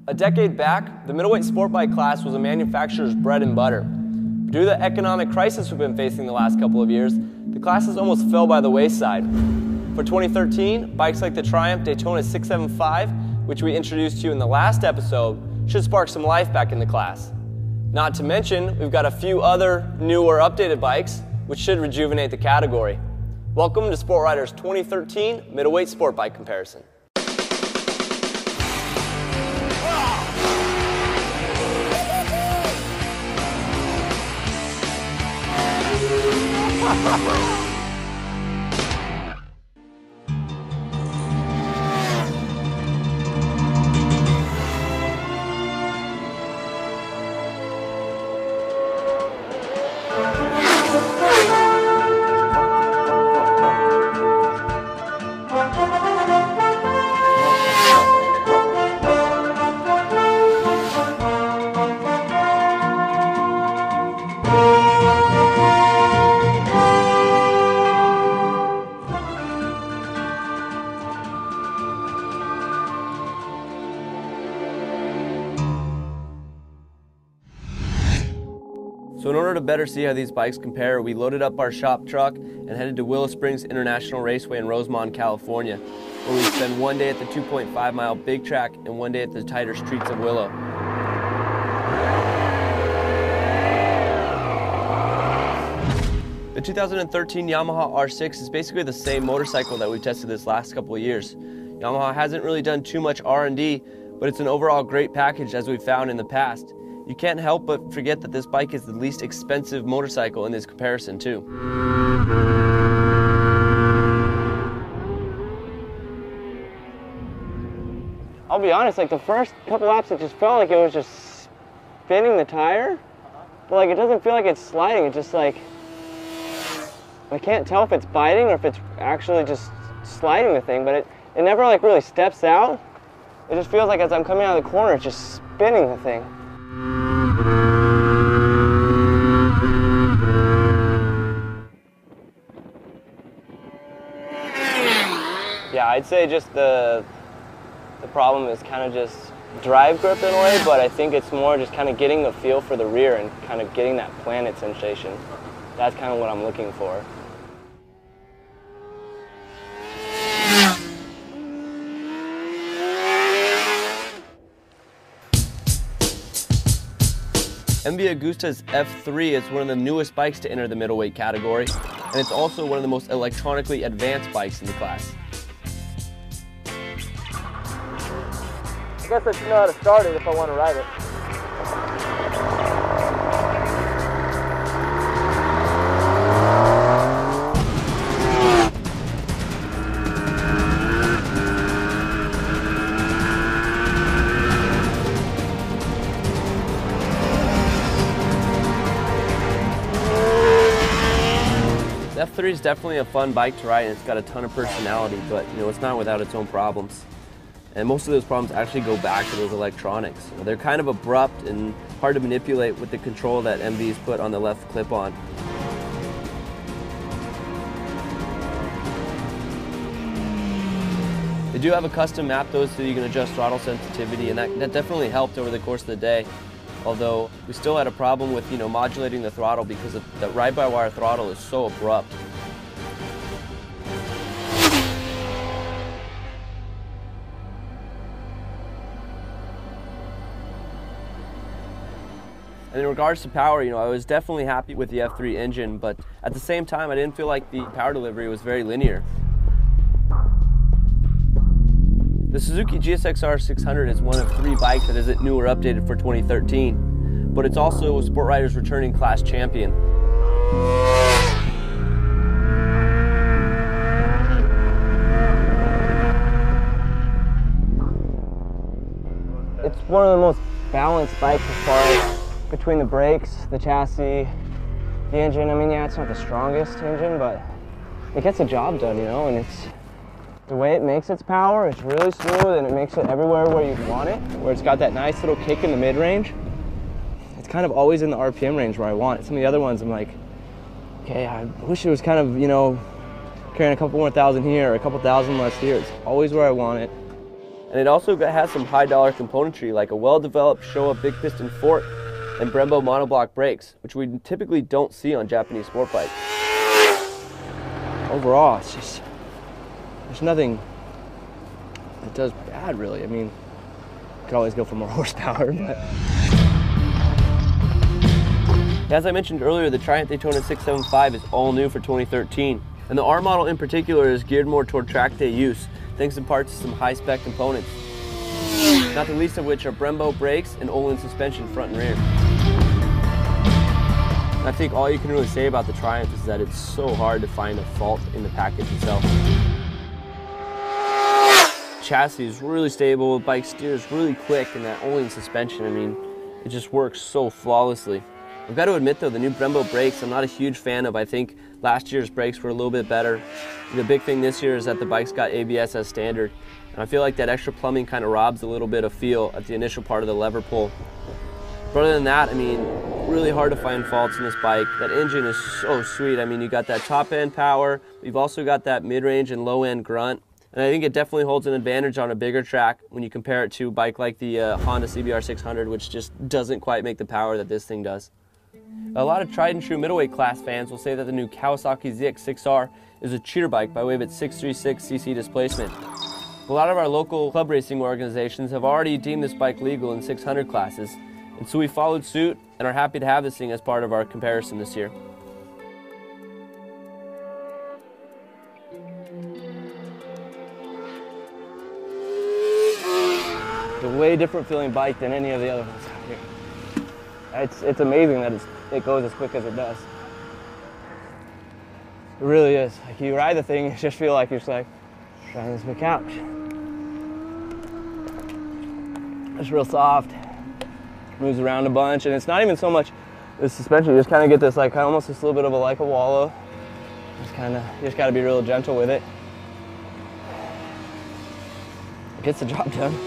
A decade back, the middleweight sport bike class was a manufacturer's bread and butter. Due to the economic crisis we've been facing the last couple of years, the classes almost fell by the wayside. For 2013, bikes like the Triumph Daytona 675, which we introduced to you in the last episode, should spark some life back in the class. Not to mention, we've got a few other newer updated bikes, which should rejuvenate the category. Welcome to Sport Rider's 2013 Middleweight Sport Bike Comparison. So in order to better see how these bikes compare, we loaded up our shop truck and headed to Willow Springs International Raceway in Rosemont, California, where we spend one day at the 2.5-mile big track and one day at the tighter streets of Willow. The 2013 Yamaha R6 is basically the same motorcycle that we've tested this last couple of years. Yamaha hasn't really done too much R&D, but it's an overall great package as we've found in the past. You can't help but forget that this bike is the least expensive motorcycle in this comparison too. I'll be honest, like the first couple laps it just felt like it was just spinning the tire, but like it doesn't feel like it's sliding. It's just like, I can't tell if it's biting or if it's actually just sliding the thing, but it never like really steps out. It just feels like as I'm coming out of the corner, it's just spinning the thing. Yeah, I'd say just the problem is kind of just drive grip in a way, but I think it's more just kind of getting the feel for the rear and kind of getting that planet sensation. That's kind of what I'm looking for. MV Agusta's F3 is one of the newest bikes to enter the middleweight category, and it's also one of the most electronically advanced bikes in the class. I guess I should know how to start it if I want to ride it. The F3 is definitely a fun bike to ride, and it's got a ton of personality, but it's not without its own problems. And most of those problems actually go back to those electronics. They're kind of abrupt and hard to manipulate with the control that MV's put on the left clip-on. They do have a custom map though, so you can adjust throttle sensitivity, and that definitely helped over the course of the day. Although we still had a problem with modulating the throttle because the ride-by-wire throttle is so abrupt. And in regards to power, I was definitely happy with the F3 engine, but at the same time, I didn't feel like the power delivery was very linear. The Suzuki GSX R600 is one of 3 bikes that isn't new or updated for 2013, but it's also Sport Rider's returning class champion. It's one of the most balanced bikes as far as between the brakes, the chassis, the engine. I mean, yeah, it's not the strongest engine, but it gets the job done, and it's the way it makes its power. It's really smooth, and it makes it everywhere where you want it, where it's got that nice little kick in the mid-range. It's kind of always in the RPM range where I want it. Some of the other ones, I'm like, okay, I wish it was kind of, carrying a couple more thousand here, or a couple thousand less here. It's always where I want it. And it also has some high dollar componentry like a well-developed Showa big piston fork and Brembo monoblock brakes, which we typically don't see on Japanese sport bikes. Overall, it's just, there's nothing that does bad really. I mean, you could always go for more horsepower, but. As I mentioned earlier, the Triumph Daytona 675 is all new for 2013, and the R model in particular is geared more toward track day use, thanks in part to some high-spec components, not the least of which are Brembo brakes and Öhlins suspension front and rear. And I think all you can really say about the Triumph is that it's so hard to find a fault in the package itself. Chassis is really stable, bike steers really quick, and that Öhlins suspension, I mean, it just works so flawlessly. I've got to admit though, the new Brembo brakes I'm not a huge fan of. I think last year's brakes were a little bit better. The big thing this year is that the bike's got ABS as standard. And I feel like that extra plumbing kind of robs a little bit of feel at the initial part of the lever pull. But other than that, I mean, really hard to find faults in this bike. That engine is so sweet. I mean, you got that top end power, you've also got that mid-range and low-end grunt. And I think it definitely holds an advantage on a bigger track when you compare it to a bike like the Honda CBR600, which just doesn't quite make the power that this thing does. A lot of tried and true middleweight class fans will say that the new Kawasaki ZX6R is a cheater bike by way of its 636cc displacement. A lot of our local club racing organizations have already deemed this bike legal in 600 classes, and so we followed suit and are happy to have this thing as part of our comparison this year. It's a way different feeling bike than any of the other ones out here. It's amazing that it goes as quick as it does. It really is. Like, you ride the thing, you just feel like you're just like riding this big couch. It's real soft, moves around a bunch, and it's not even so much the suspension. You just kind of get this like almost this little bit of a like a wallow. You just got to be real gentle with it. It gets the job done.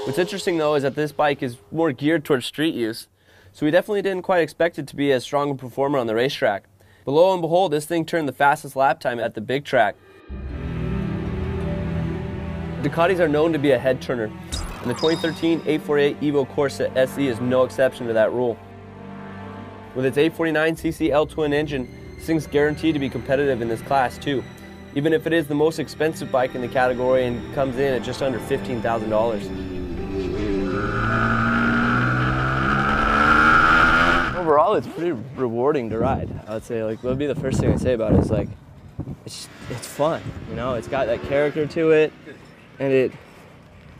What's interesting though is that this bike is more geared towards street use, so we definitely didn't quite expect it to be as strong a performer on the racetrack. But lo and behold, this thing turned the fastest lap time at the big track. Ducatis are known to be a head turner, and the 2013 848 Evo Corsa SE is no exception to that rule. With its 849cc L-twin engine, this thing's guaranteed to be competitive in this class too, even if it is the most expensive bike in the category and comes in at just under $15,000. Overall, it's pretty rewarding to ride. I would say, like, what would be the first thing I say about it is like, it's fun, you know. It's got that character to it, and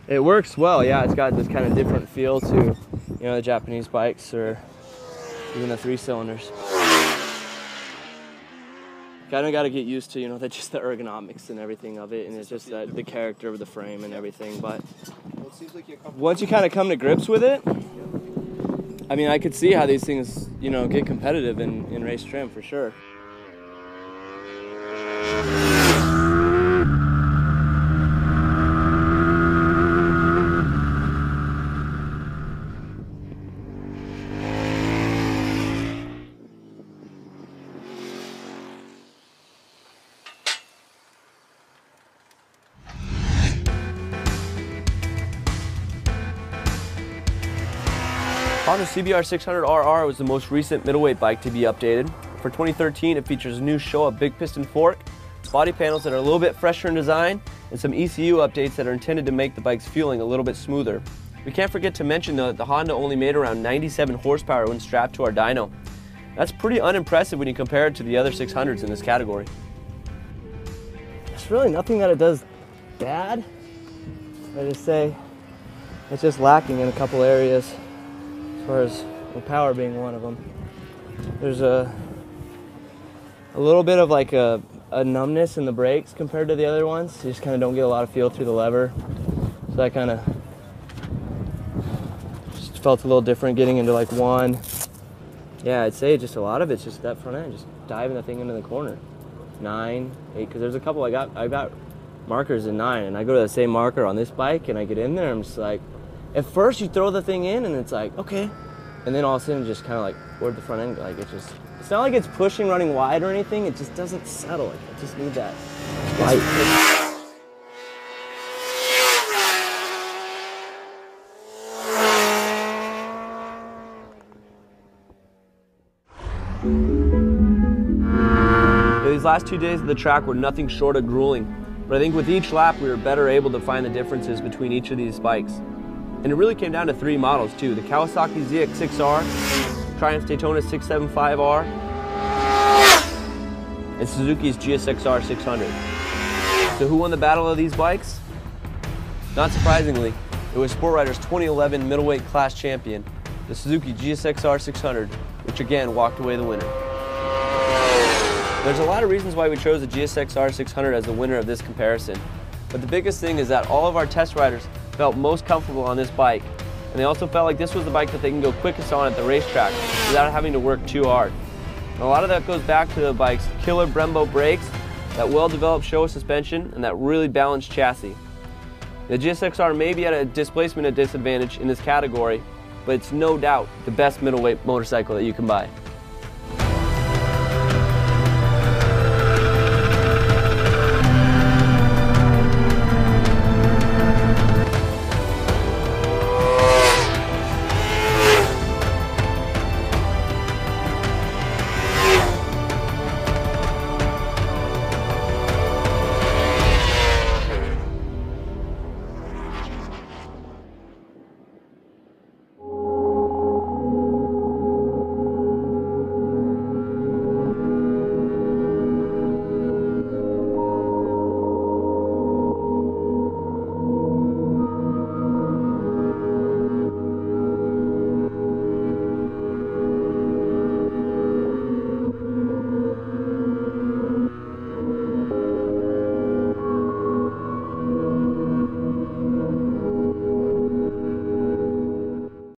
it works well. Yeah, it's got this kind of different feel to, you know, the Japanese bikes or even the 3-cylinders. Kind of got to get used to, you know, just the ergonomics and everything of it, and it's just the character of the frame and everything. But once you kind of come to grips with it, I mean, I could see how these things, you know, get competitive in race trim for sure. Honda's CBR600RR was the most recent middleweight bike to be updated. For 2013, it features a new Showa big piston fork, body panels that are a little bit fresher in design, and some ECU updates that are intended to make the bike's fueling a little bit smoother. We can't forget to mention though that the Honda only made around 97 horsepower when strapped to our dyno. That's pretty unimpressive when you compare it to the other 600s in this category. There's really nothing that it does bad. I just say it's just lacking in a couple areas. As far as the power being one of them. There's a little bit of like a numbness in the brakes compared to the other ones. You just kind of don't get a lot of feel through the lever. So that kind of just felt a little different getting into like 1. Yeah, I'd say just a lot of it's just that front end, just diving the thing into the corner. 9, 8, because there's a couple I got markers in 9, and I go to the same marker on this bike and I get in there, I'm just like, at first you throw the thing in and it's like, okay. And then all of a sudden just kind of like, toward the front end. Like it's not like it's pushing, running wide or anything. It just doesn't settle. Like, I just need that light. These last 2 days of the track were nothing short of grueling, but I think with each lap we were better able to find the differences between each of these bikes. And it really came down to 3 models too: the Kawasaki ZX6R, Triumph Daytona 675R, and Suzuki's GSX R600. So who won the battle of these bikes? Not surprisingly, it was Sport Rider's 2011 middleweight class champion, the Suzuki GSX R600, which again walked away the winner. There's a lot of reasons why we chose the GSX R600 as the winner of this comparison, but the biggest thing is that all of our test riders felt most comfortable on this bike, and they also felt like this was the bike that they can go quickest on at the racetrack without having to work too hard. And a lot of that goes back to the bike's killer Brembo brakes, that well-developed Showa suspension, and that really balanced chassis. The GSX-R may be at a displacement disadvantage in this category, but it's no doubt the best middleweight motorcycle that you can buy.